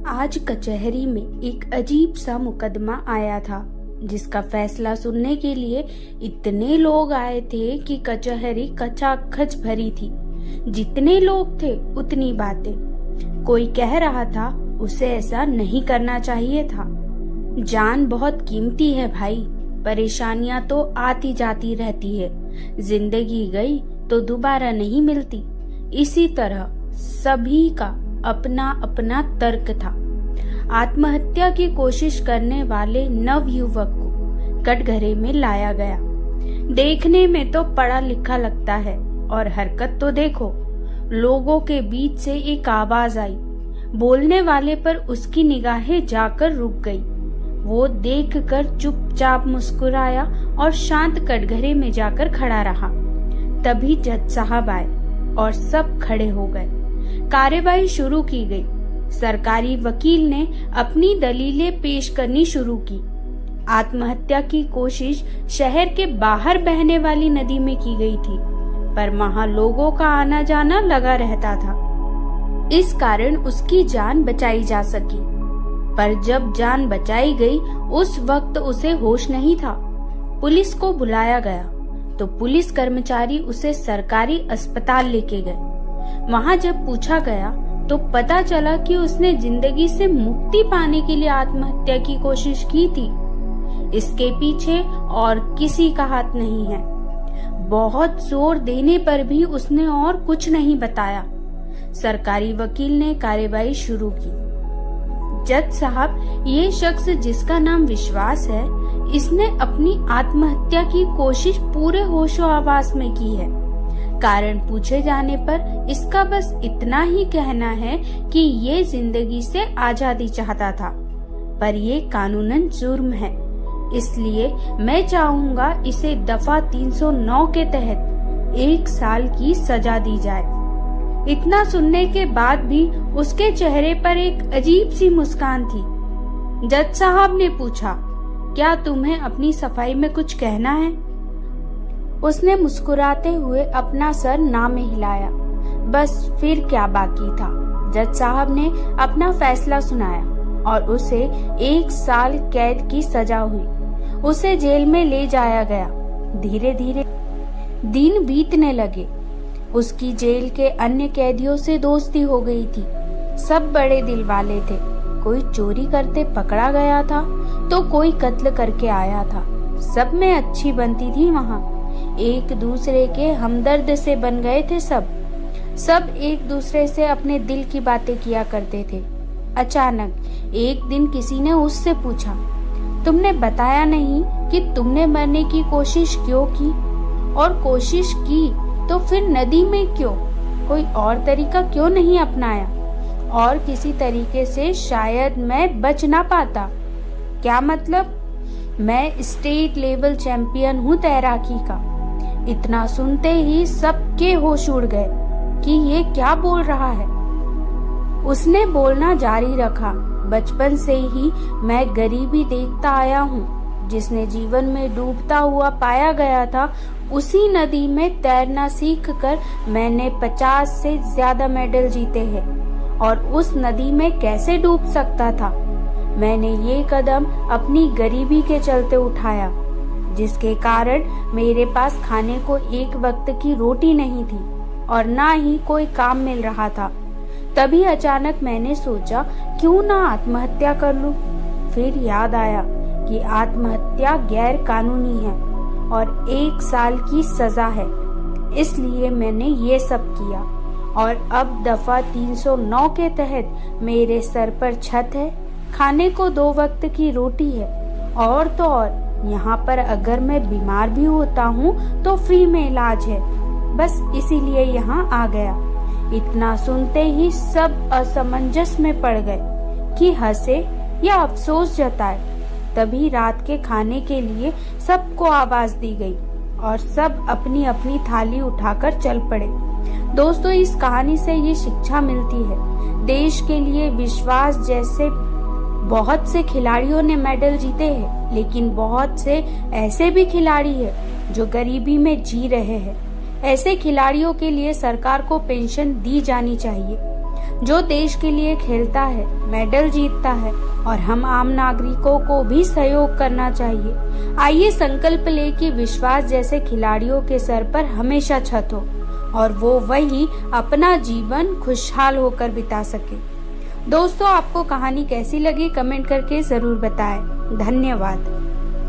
आज कचहरी में एक अजीब सा मुकदमा आया था, जिसका फैसला सुनने के लिए इतने लोग आए थे कि कचहरी खचाखच भरी थी। जितने लोग थे उतनी बातें। कोई कह रहा था उसे ऐसा नहीं करना चाहिए था। जान बहुत कीमती है भाई, परेशानियां तो आती जाती रहती है। जिंदगी गई तो दोबारा नहीं मिलती। इसी तरह सभी का अपना अपना तर्क था। आत्महत्या की कोशिश करने वाले नवयुवक को कटघरे में लाया गया। देखने में तो पढ़ा लिखा लगता है और हरकत तो देखो। लोगों के बीच से एक आवाज आई। बोलने वाले पर उसकी निगाहें जाकर रुक गई। वो देखकर चुपचाप मुस्कुराया और शांत कटघरे में जाकर खड़ा रहा। तभी जज साहब आए और सब खड़े हो गए। कार्यवाही शुरू की गई। सरकारी वकील ने अपनी दलीलें पेश करनी शुरू की। आत्महत्या की कोशिश शहर के बाहर बहने वाली नदी में की गई थी, पर वहां लोगों का आना जाना लगा रहता था। इस कारण उसकी जान बचाई जा सकी। पर जब जान बचाई गई उस वक्त उसे होश नहीं था। पुलिस को बुलाया गया तो पुलिस कर्मचारी उसे सरकारी अस्पताल लेके गए। वहां जब पूछा गया तो पता चला कि उसने जिंदगी से मुक्ति पाने के लिए आत्महत्या की कोशिश की थी। इसके पीछे और किसी का हाथ नहीं है। बहुत जोर देने पर भी उसने और कुछ नहीं बताया। सरकारी वकील ने कार्यवाही शुरू की। जज साहब, ये शख्स जिसका नाम विश्वास है, इसने अपनी आत्महत्या की कोशिश पूरे होशो आवास में की है। कारण पूछे जाने पर इसका बस इतना ही कहना है कि ये जिंदगी से आजादी चाहता था, पर ये कानूनन जुर्म है। इसलिए मैं चाहूंगा इसे दफा 309 के तहत 1 साल की सजा दी जाए। इतना सुनने के बाद भी उसके चेहरे पर एक अजीब सी मुस्कान थी। जज साहब ने पूछा, क्या तुम्हें अपनी सफाई में कुछ कहना है? उसने मुस्कुराते हुए अपना सर ना में हिलाया। बस फिर क्या बाकी था। जज साहब ने अपना फैसला सुनाया और उसे 1 साल कैद की सजा हुई। उसे जेल में ले जाया गया। धीरे धीरे दिन बीतने लगे। उसकी जेल के अन्य कैदियों से दोस्ती हो गई थी। सब बड़े दिल वाले थे। कोई चोरी करते पकड़ा गया था तो कोई कत्ल करके आया था। सब में अच्छी बनती थी वहाँ। एक दूसरे के हमदर्द से बन गए थे सब एक दूसरे से अपने दिल की बातें किया करते थे। अचानक एक दिन किसी ने उससे पूछा, तुमने बताया नहीं कि तुमने मरने की कोशिश क्यों की? और कोशिश की तो फिर नदी में क्यों? कोई और तरीका क्यों नहीं अपनाया? और किसी तरीके से शायद मैं बच ना पाता। क्या मतलब? मैं स्टेट लेवल चैंपियन हूँ तैराकी का। इतना सुनते ही सबके होश उड़ गए कि ये क्या बोल रहा है। उसने बोलना जारी रखा, बचपन से ही मैं गरीबी देखता आया हूँ। जिसने जीवन में डूबता हुआ पाया गया था, उसी नदी में तैरना सीखकर मैंने 50 से ज्यादा मेडल जीते हैं। और उस नदी में कैसे डूब सकता था? मैंने ये कदम अपनी गरीबी के चलते उठाया, जिसके कारण मेरे पास खाने को एक वक्त की रोटी नहीं थी और ना ही कोई काम मिल रहा था। तभी अचानक मैंने सोचा, क्यों ना आत्महत्या कर लूं। फिर याद आया कि आत्महत्या गैर कानूनी है और 1 साल की सजा है। इसलिए मैंने ये सब किया और अब दफा 309 के तहत मेरे सर पर छत है, खाने को 2 वक्त की रोटी है और तो और यहाँ पर अगर मैं बीमार भी होता हूँ तो फ्री में इलाज है। बस इसीलिए यहाँ आ गया। इतना सुनते ही सब असमंजस में पड़ गए कि हंसे या अफसोस जताए। तभी रात के खाने के लिए सबको आवाज दी गई और सब अपनी अपनी थाली उठाकर चल पड़े। दोस्तों, इस कहानी से ये शिक्षा मिलती है, देश के लिए विश्वास जैसे बहुत से खिलाड़ियों ने मेडल जीते हैं, लेकिन बहुत से ऐसे भी खिलाड़ी हैं जो गरीबी में जी रहे हैं। ऐसे खिलाड़ियों के लिए सरकार को पेंशन दी जानी चाहिए। जो देश के लिए खेलता है, मेडल जीतता है और हम आम नागरिकों को भी सहयोग करना चाहिए। आइए संकल्प ले कि विश्वास जैसे खिलाड़ियों के सर पर हमेशा छत हो और वो वही अपना जीवन खुशहाल होकर बिता सके। दोस्तों, आपको कहानी कैसी लगी कमेंट करके जरूर बताएं। धन्यवाद।